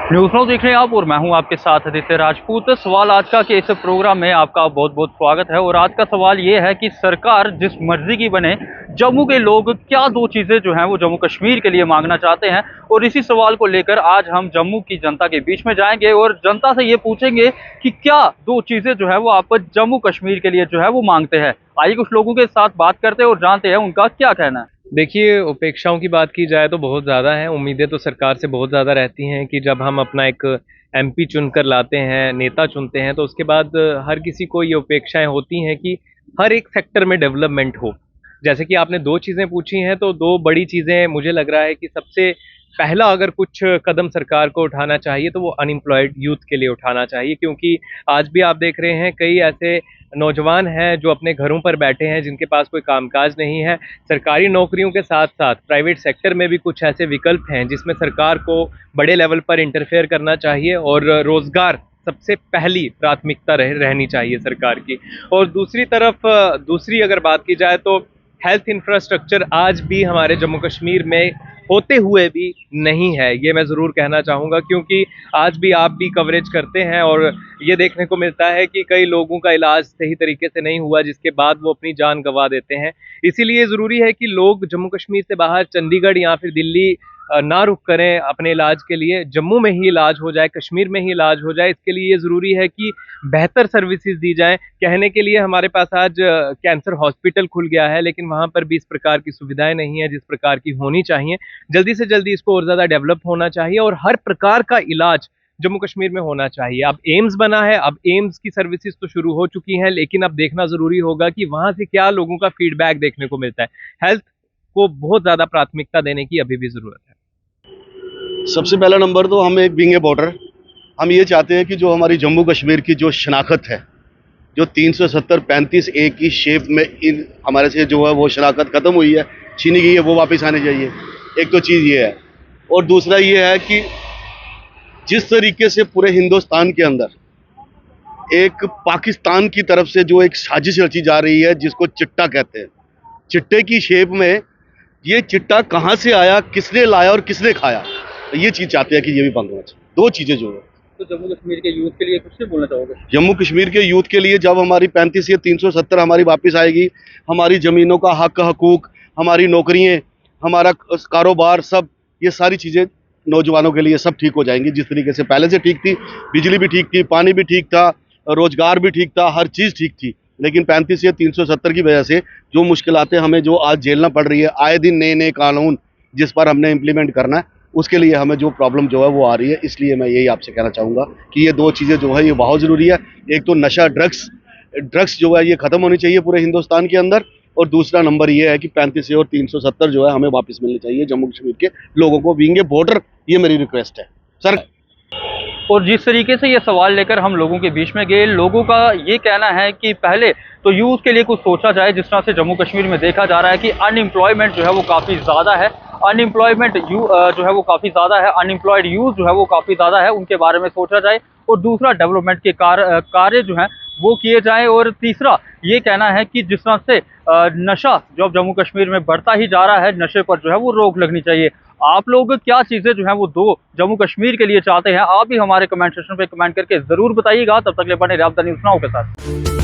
News now देख रहे हैं आप और मैं हूं आपके साथ आदित्य राजपूत। सवाल आज का कि इस प्रोग्राम में आपका बहुत बहुत स्वागत है। और आज का सवाल ये है कि सरकार जिस मर्जी की बने, जम्मू के लोग क्या दो चीज़ें जो हैं वो जम्मू कश्मीर के लिए मांगना चाहते हैं। और इसी सवाल को लेकर आज हम जम्मू की जनता के बीच में जाएंगे और जनता से ये पूछेंगे कि क्या दो चीज़ें जो है वो आप जम्मू कश्मीर के लिए जो है वो मांगते हैं। आइए कुछ लोगों के साथ बात करते हैं और जानते हैं उनका क्या कहना है। देखिए, उपेक्षाओं की बात की जाए तो बहुत ज़्यादा हैं। उम्मीदें तो सरकार से बहुत ज़्यादा रहती हैं कि जब हम अपना एक एमपी चुनकर लाते हैं, नेता चुनते हैं, तो उसके बाद हर किसी को ये उपेक्षाएं होती हैं कि हर एक सेक्टर में डेवलपमेंट हो। जैसे कि आपने दो चीज़ें पूछी हैं, तो दो बड़ी चीज़ें मुझे लग रहा है कि सबसे पहला अगर कुछ कदम सरकार को उठाना चाहिए तो वो अनएम्प्लॉयड यूथ के लिए उठाना चाहिए, क्योंकि आज भी आप देख रहे हैं कई ऐसे नौजवान हैं जो अपने घरों पर बैठे हैं, जिनके पास कोई कामकाज नहीं है। सरकारी नौकरियों के साथ साथ प्राइवेट सेक्टर में भी कुछ ऐसे विकल्प हैं जिसमें सरकार को बड़े लेवल पर इंटरफेयर करना चाहिए और रोज़गार सबसे पहली प्राथमिकता रहनी चाहिए सरकार की। और दूसरी तरफ दूसरी अगर बात की जाए तो हेल्थ इंफ्रास्ट्रक्चर आज भी हमारे जम्मू कश्मीर में होते हुए भी नहीं है, ये मैं ज़रूर कहना चाहूँगा, क्योंकि आज भी आप भी कवरेज करते हैं और ये देखने को मिलता है कि कई लोगों का इलाज सही तरीके से नहीं हुआ, जिसके बाद वो अपनी जान गंवा देते हैं। इसीलिए ज़रूरी है कि लोग जम्मू कश्मीर से बाहर चंडीगढ़ या फिर दिल्ली ना रुक करें अपने इलाज के लिए, जम्मू में ही इलाज हो जाए, कश्मीर में ही इलाज हो जाए। इसके लिए ये ज़रूरी है कि बेहतर सर्विसेज दी जाएँ। कहने के लिए हमारे पास आज कैंसर हॉस्पिटल खुल गया है, लेकिन वहाँ पर भी इस प्रकार की सुविधाएँ नहीं हैं जिस प्रकार की होनी चाहिए। जल्दी से जल्दी इसको और ज़्यादा डेवलप होना चाहिए और हर प्रकार का इलाज जम्मू कश्मीर में होना चाहिए। अब एम्स बना है, अब एम्स की सर्विसेज तो शुरू हो चुकी हैं, लेकिन अब देखना ज़रूरी होगा कि वहाँ से क्या लोगों का फीडबैक देखने को मिलता है। हेल्थ को बहुत ज़्यादा प्राथमिकता देने की अभी भी ज़रूरत है। सबसे पहला नंबर तो हम एक बीइंग ए बॉर्डर, हम ये चाहते हैं कि जो हमारी जम्मू कश्मीर की जो शनाख्त है, जो 370-35A की शेप में इन हमारे से जो है वो शनाख्त ख़त्म हुई है, छीनी गई है, वो वापस आनी चाहिए। एक तो चीज़ ये है। और दूसरा ये है कि जिस तरीके से पूरे हिंदुस्तान के अंदर एक पाकिस्तान की तरफ से जो एक साजिश रची जा रही है, जिसको चिट्टा कहते हैं, चिट्टे की शेप में ये चिट्टा कहाँ से आया, किसने लाया और किसने खाया, ये चीज़ चाहते हैं कि ये भी बंद होना चाहिए। दो चीज़ें जो है। तो जम्मू कश्मीर के यूथ के लिए कुछ नहीं बोलना चाहोगे? जम्मू कश्मीर के यूथ के लिए जब हमारी 35 या 370 हमारी वापस आएगी, हमारी ज़मीनों का हक हकूक, हमारी नौकरियाँ, हमारा कारोबार, सब ये सारी चीज़ें नौजवानों के लिए सब ठीक हो जाएंगी। जिस तरीके से पहले से ठीक थी, बिजली भी ठीक थी, पानी भी ठीक था, रोज़गार भी ठीक था, हर चीज़ ठीक थी। लेकिन 35 या 370 की वजह से जो मुश्किलातें हमें जो आज झेलना पड़ रही है, आए दिन नए नए कानून जिस पर हमने इम्प्लीमेंट करना है, उसके लिए हमें जो प्रॉब्लम जो है वो आ रही है। इसलिए मैं यही आपसे कहना चाहूँगा कि ये दो चीज़ें जो है ये बहुत ज़रूरी है। एक तो नशा, ड्रग्स जो है ये ख़त्म होनी चाहिए पूरे हिंदुस्तान के अंदर, और दूसरा नंबर ये है कि 35 और 370 जो है हमें वापस मिलनी चाहिए जम्मू कश्मीर के लोगों को, बीइंग ए वोटर। ये मेरी रिक्वेस्ट है सर। और जिस तरीके से ये सवाल लेकर हम लोगों के बीच में गए, लोगों का ये कहना है कि पहले तो यूथ के लिए कुछ सोचा जाए। जिस तरह से जम्मू कश्मीर में देखा जा रहा है कि अनएम्प्लॉयमेंट जो है वो काफ़ी ज़्यादा है, अनएम्प्लॉयमेंट जो है वो काफ़ी ज़्यादा है, अनएम्प्लॉयड यूथ जो है वो काफ़ी ज़्यादा है, उनके बारे में सोचा जाए। और दूसरा, डेवलपमेंट के कार्य जो हैं वो किए जाएँ। और तीसरा ये कहना है कि जिस तरह से नशा जो अब जम्मू कश्मीर में बढ़ता ही जा रहा है, नशे पर जो है वो रोक लगनी चाहिए। आप लोग क्या चीज़ें जो हैं वो दो जम्मू कश्मीर के लिए चाहते हैं, आप भी हमारे कमेंट सेक्शन पे कमेंट करके ज़रूर बताइएगा। तब तक के लिए बने रहिए आप द न्यूज़ नाउ के साथ।